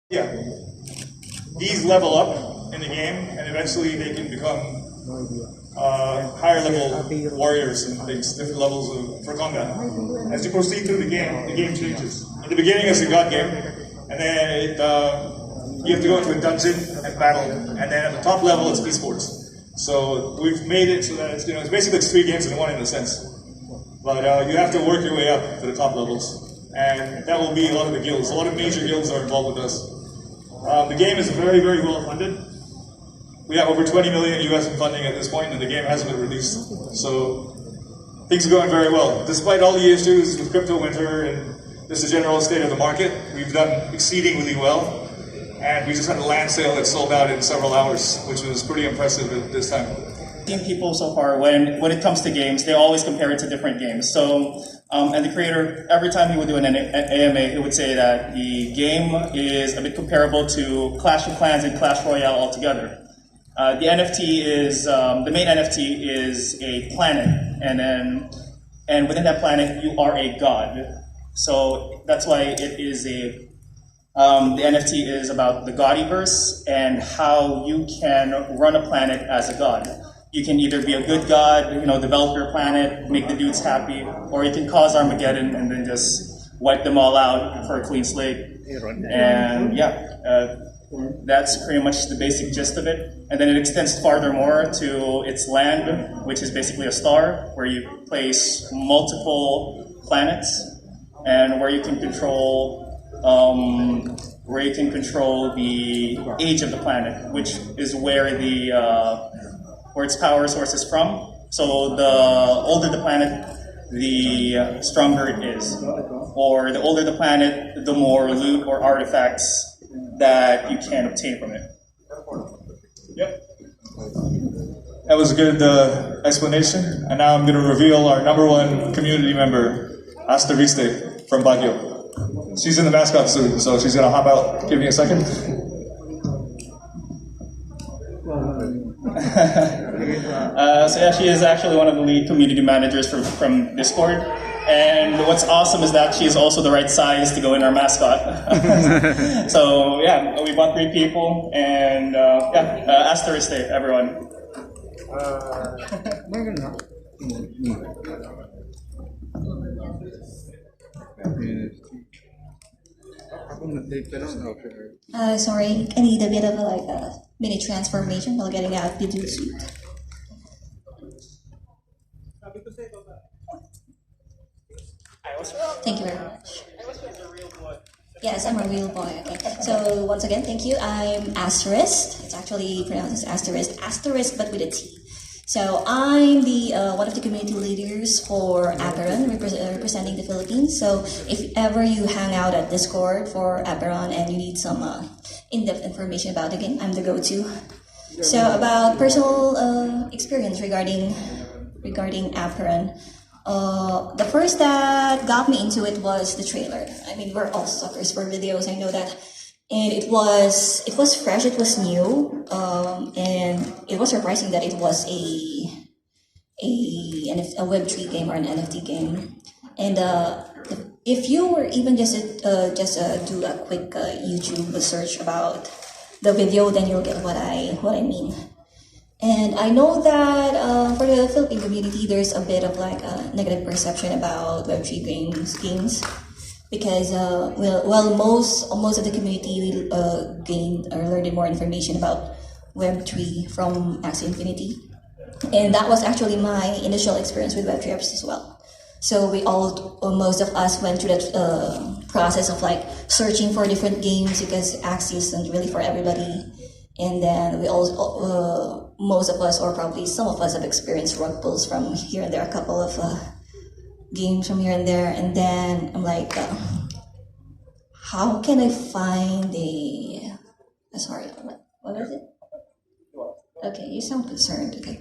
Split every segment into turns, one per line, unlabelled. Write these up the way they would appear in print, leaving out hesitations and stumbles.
Yeah. These level up in the game, and eventually they can become higher level warriors and things, different levels for combat. As you proceed through the game changes. In the beginning, it's a god game, and then you have to go into a dungeon and battle, and then at the top level, it's esports. So we've made it so that it's basically 3 games in one in a sense. But you have to work your way up to the top levels, and that will be a lot of the guilds. A lot of major guilds are involved with us. The game is very, very well funded. We have over 20 million US in funding at this point, and the game hasn't been released. So things are going very well. Despite all the issues with crypto winter and just the general state of the market, we've done exceedingly well. And we just had a land sale that sold out in several hours, which was pretty impressive at this time.
People so far, when it comes to games, they always compare it to different games. So, and the creator, every time he would do an AMA, he would say that the game is a bit comparable to Clash of Clans and Clash Royale altogether. The NFT is, the main NFT is a planet, and within that planet, you are a god. So that's why it is the NFT is about the Godiverse and how you can run a planet as a god. You can either be a good god, develop your planet, make the dudes happy, or you can cause Armageddon and then just wipe them all out for a clean slate. And that's pretty much the basic gist of it. And then it extends furthermore to its land, which is basically a star, where you place multiple planets, and where you can control the age of the planet, which is where its power source is from. So the older the planet, the stronger it is. Or the older the planet, the more loot or artifacts that you can obtain from it. Yep.
That was a good explanation. And now I'm going to reveal our #1 community member, Astariste from Baguio. She's in the mascot suit, so she's going to hop out. Give me a second.
She is actually one of the lead community managers from Discord. And what's awesome is that she is also the right size to go in our mascot. So we bought 3 people, and Astariste, everyone.
Sorry, I need a bit of a mini transformation while getting out of the dude suit. Thank you very much. Yes, I'm a real boy. Okay. So once again, thank you. I'm Asterisk. It's actually pronounced as Asterisk, but with a T. So I'm the one of the community leaders for Apeiron, representing the Philippines. So if ever you hang out at Discord for Apeiron and you need some in-depth information about the game, I'm the go-to. So about personal experience regarding Apeiron. The first that got me into it was the trailer. I mean, we're all suckers for videos, I know that. And it was fresh, it was new, and it was surprising that it was a Web3 game or an NFT game. And if you were even just do a quick YouTube search about the video, then you'll get what I mean. And I know that for the Philippine community, there's a bit of like a negative perception about Web3 games because most of the community gained or learned more information about Web3 from Axie Infinity, and that was actually my initial experience with Web3 apps as well. So most of us went through that process of like searching for different games because Axie isn't really for everybody. And then most of us, or probably some of us, have experienced rug pulls from here and there, a couple of games from here and there. And then I'm like, how can I find sorry, what was it? Okay, you sound concerned, okay.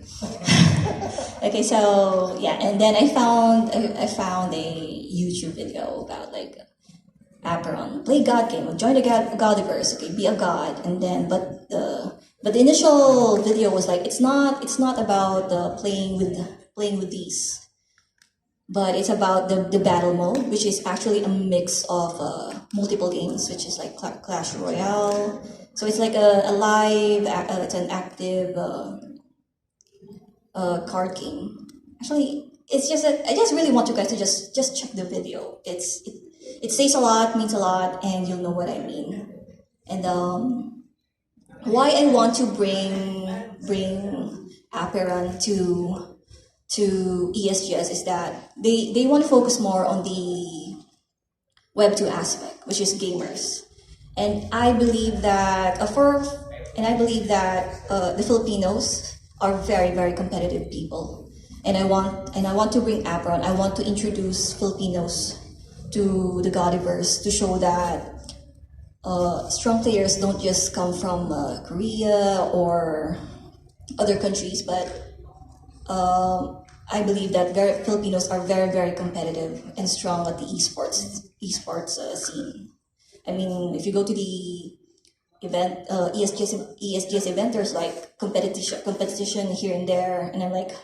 Okay, so yeah, and then I found a YouTube video about like Apeiron, play God game, join the Godiverse, okay, be a god, and then but the initial video was like it's not about playing with these but it's about the battle mode, which is actually a mix of multiple games, which is like Clash Royale. So it's like a live, it's an active card game. Actually, it's just that I just really want you guys to just check the video. It says a lot, means a lot, and you'll know what I mean. And why I want to bring Apeiron to ESGS is that they want to focus more on the Web2 aspect, which is gamers. And I believe that the Filipinos are very, very competitive people. And I want to bring Apeiron. I want to introduce Filipinos to the Godiverse to show that strong players don't just come from Korea or other countries, but I believe that Filipinos are very, very competitive and strong at the esports scene. I mean, if you go to the event, ESGS event, there's like competition here and there, and I'm like,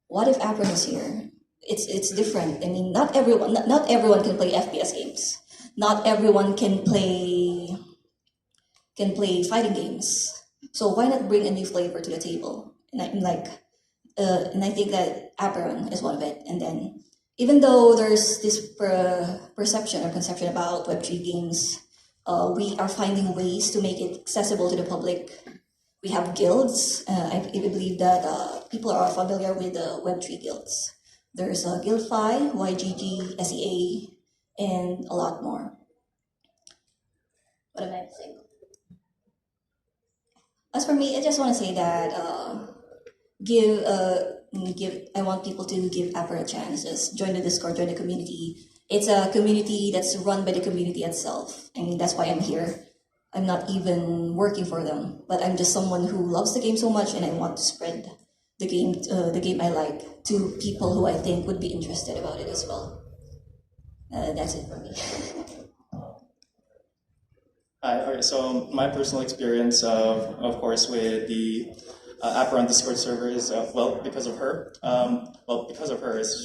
what if Apeiron is here? It's different. I mean, not everyone can play FPS games. Not everyone can play fighting games. So why not bring a new flavor to the table? And I'm like, and I think that Apeiron is one of it. And then, even though there's this perception or conception about Web3 games, we are finding ways to make it accessible to the public. We have guilds. I believe that people are familiar with the Web3 guilds. There's GuildFi, YGG, SEA, and a lot more. What am I saying? As for me, I just want to say that I want people to give Apeiron a chance. Just join the Discord, join the community. It's a community that's run by the community itself. I mean, that's why I'm here. I'm not even working for them, but I'm just someone who loves the game so much, and I want to spread the game I like to people who I think would be interested about it as well. That's it for me.
Alright, so my personal experience, of course, with the Apeiron Discord server is, because of her.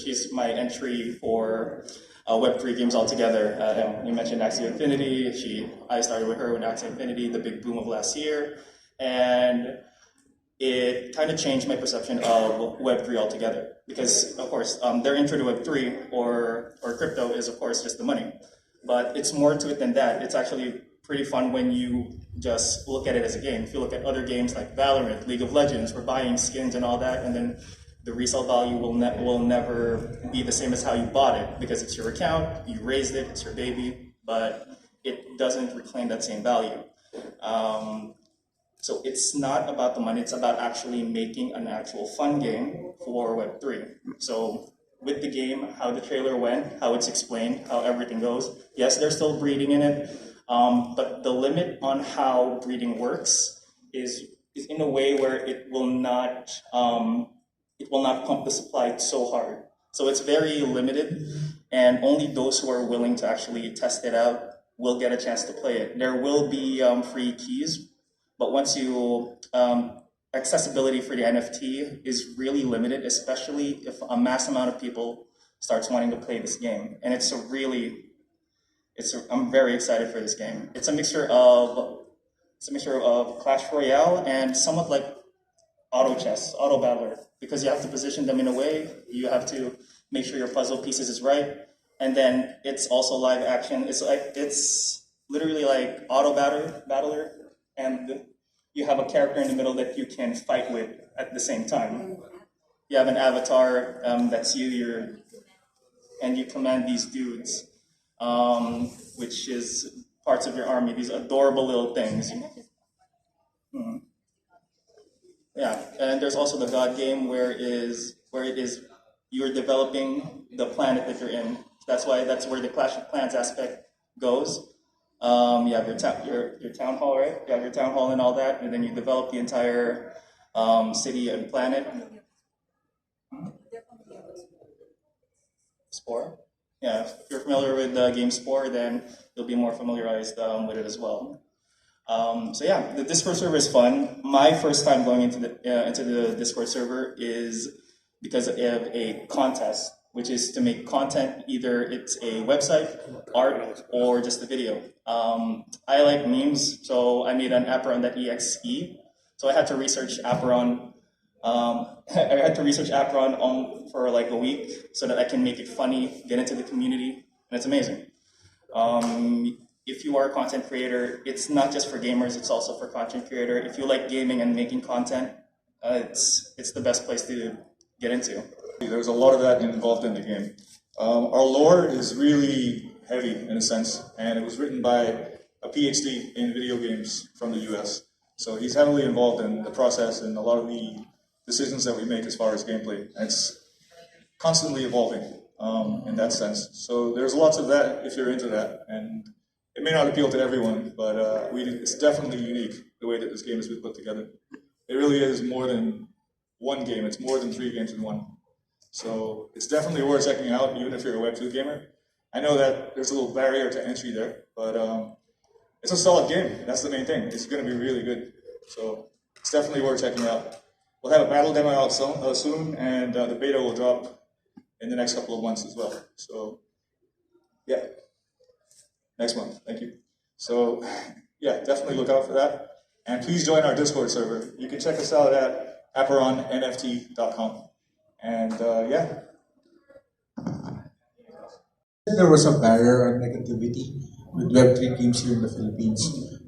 She's my entry for Web3 games altogether. You mentioned Axie Infinity. I started with her with Axie Infinity, the big boom of last year, and it kind of changed my perception of Web3 altogether. Because, of course, their intro to Web3 or crypto is, of course, just the money. But it's more to it than that. It's actually pretty fun when you just look at it as a game. If you look at other games like Valorant, League of Legends, we're buying skins and all that, and then the resale value will never be the same as how you bought it, because it's your account, you raised it, it's your baby, but it doesn't reclaim that same value. So it's not about the money, it's about actually making an actual fun game for Web3. So with the game, how the trailer went, how it's explained, how everything goes, yes, there's still breeding in it, but the limit on how breeding works is in a way where it will not pump the supply so hard. So it's very limited, and only those who are willing to actually test it out will get a chance to play it. There will be free keys, but once you accessibility for the NFT is really limited, especially if a mass amount of people starts wanting to play this game. And I'm very excited for this game. It's a mixture of Clash Royale and somewhat like auto chess, auto battler, because you have to position them in a way, you have to make sure your puzzle pieces is right, and then it's also live action. It's literally like auto battler, and you have a character in the middle that you can fight with at the same time. You have an avatar that's you, and you command these dudes, which is parts of your army, these adorable little things. Yeah, and there's also the God game where it is you're developing the planet that you're in. That's where the Clash of Clans aspect goes. You have your town hall, right? You have your town hall and all that, and then you develop the entire city and planet. Spore? Yeah, if you're familiar with the game Spore, then you'll be more familiarized with it as well. So yeah, the Discord server is fun. My first time going into the Discord server is because of a contest which is to make content, either it's a website, art, or just a video. I like memes, so I made an Apeiron.exe. So I had to research Apeiron. I had to research Apeiron for like a week so that I can make it funny, get into the community, and it's amazing. If you are a content creator, it's not just for gamers, it's also for content creator. If you like gaming and making content, it's the best place to get into.
There's a lot of that involved in the game. Our lore is really heavy in a sense, and it was written by a PhD in video games from the US. So he's heavily involved in the process and a lot of the decisions that we make as far as gameplay. And it's constantly evolving in that sense. So there's lots of that if you're into that. And it may not appeal to everyone, but it's definitely unique the way that this game has been put together. It really is more than one game. It's more than 3 games in one. So it's definitely worth checking out, even if you're a Web 2 gamer. I know that there's a little barrier to entry there, but it's a solid game. That's the main thing. It's going to be really good. So it's definitely worth checking out. We'll have a battle demo out soon, and the beta will drop in the next couple of months as well. So, yeah, next month. Thank you. So, yeah, definitely look out for that. And please join our Discord server. You can check us out at apeironNFT.com. And, yeah.
There was a barrier on negativity with Web3 games here in the Philippines.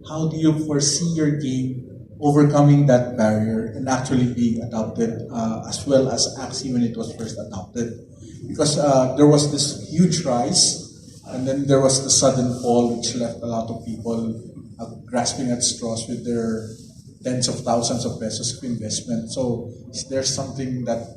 How do you foresee your game overcoming that barrier and actually being adopted as well as Axie when it was first adopted? Because there was this huge rise and then there was the sudden fall which left a lot of people grasping at straws with their tens of thousands of pesos of investment. So is there something that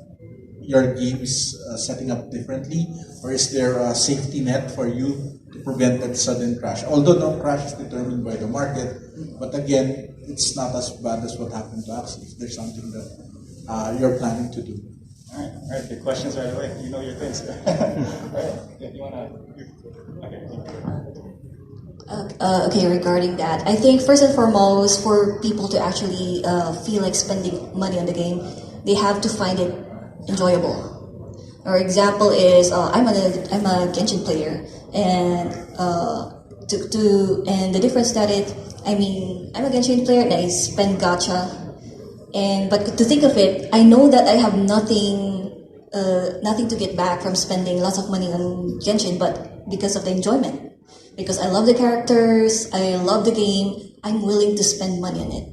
your game is setting up differently, or is there a safety net for you to prevent that sudden crash? Although no crash is determined by the market, but again, it's not as bad as what happened to Axie. Is there something that you're planning to do?
All right, good questions right away. You know your things. All right, you want to?
Okay, regarding that, I think first and foremost, for people to actually feel like spending money on the game, they have to find it enjoyable. Our example is I'm a Genshin player, and and the difference that I'm a Genshin player and I spend gacha, but to think of it, I know that I have nothing to get back from spending lots of money on Genshin, but because of the enjoyment, because I love the characters, I love the game, I'm willing to spend money on it.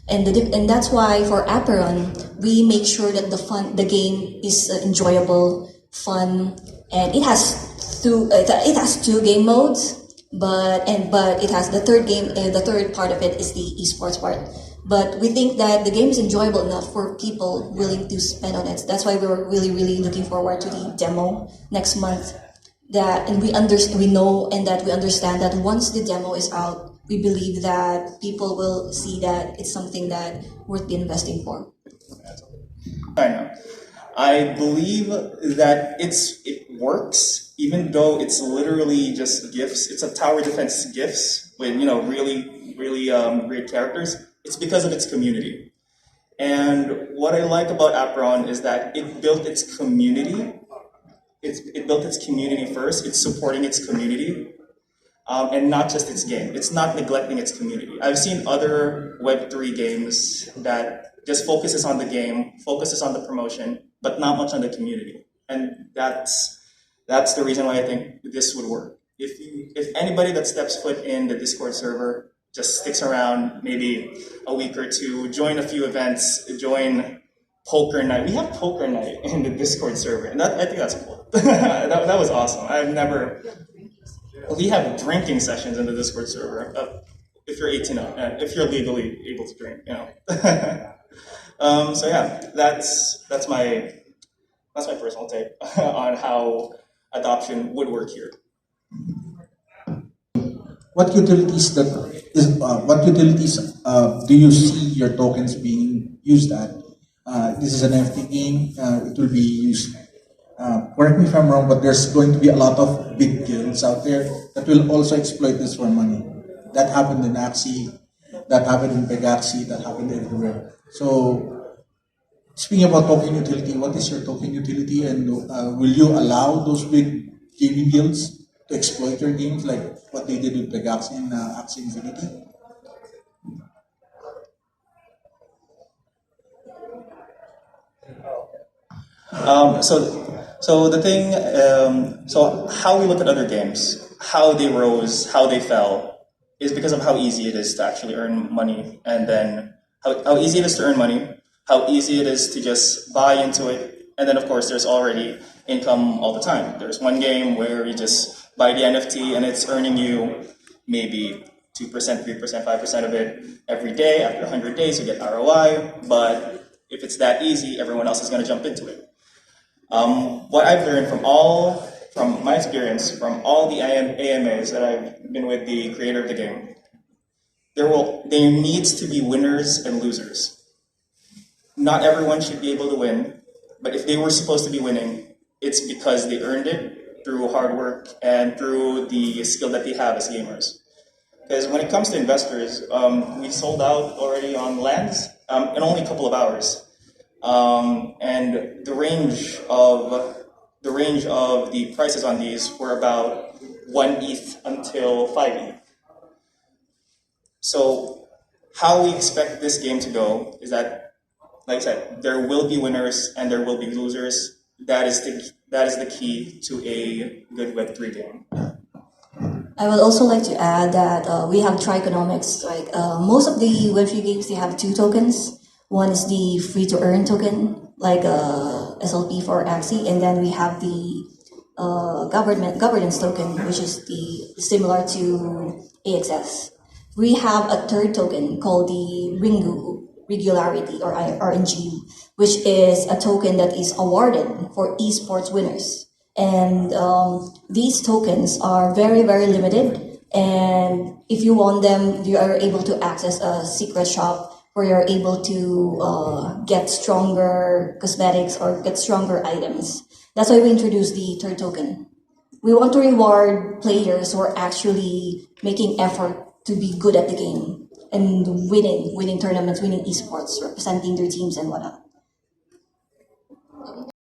And that's why for Apeiron, we make sure that the game is enjoyable, fun, and it has two game modes, but it has the third part of it is the esports part. But we think that the game is enjoyable enough for people willing to spend on it. That's why we're really, really looking forward to the demo next month. We understand that once the demo is out, we believe that people will see that it's something that worth investing for.
I know. I believe that it works, even though it's literally just gifts. It's a tower defense gifts with really great characters. It's because of its community. And what I like about Apeiron is that it built its community. It built its community first. It's supporting its community. And not just its game. It's not neglecting its community. I've seen other Web3 games that just focuses on the game, focuses on the promotion, but not much on the community. And that's the reason why I think this would work. If anybody that steps foot in the Discord server just sticks around maybe a week or two, join a few events, join poker night. We have poker night in the Discord server, and I think that's cool. that was awesome. We have drinking sessions in the Discord server. If you're 18 up, if you're legally able to drink, So yeah, that's my personal take on how adoption would work here.
What utilities do you see your tokens being used at? This is an NFT game. It will be used. Correct me if I'm wrong, but there's going to be a lot of big guilds out there that will also exploit this for money. That happened in Axie, that happened in Pegaxie, that happened everywhere. So Speaking about token utility, what is your token utility, and will you allow those big gaming guilds to exploit your games like what they did with Pegax and Axie Infinity?
So the thing, so how we look at other games, how they rose, how they fell, is because of how easy it is to actually earn money, and then how easy it is to earn money, how easy it is to just buy into it, and then of course there's already income all the time. There's one game where you just buy the NFT and it's earning you maybe 2%, 3%, 5% of it every day. After 100 days you get ROI, but if it's that easy, everyone else is going to jump into it. What I've learned from my experience, from all the AMAs that I've been with the creator of the game, there needs to be winners and losers. Not everyone should be able to win, but if they were supposed to be winning, it's because they earned it through hard work and through the skill that they have as gamers. Because when it comes to investors, we sold out already on lands in only a couple of hours. And the range of the prices on these were about 1 ETH until 5 ETH. So how we expect this game to go is that, like I said, there will be winners and there will be losers. That is the key to a good Web3 game.
I would also like to add that we have trigonomics. Like most of the Web3 games, they have two tokens. One is the free-to-earn token, like SLP for Axie, and then we have the governance token, which is similar to AXS. We have a third token called the Ringu Regularity or RNGU, which is a token that is awarded for esports winners. And these tokens are very, very limited. And if you want them, you are able to access a secret shop where you're able to get stronger cosmetics or get stronger items. That's why we introduced the third token. We want to reward players who are actually making effort to be good at the game and winning tournaments, winning esports, representing their teams and whatnot.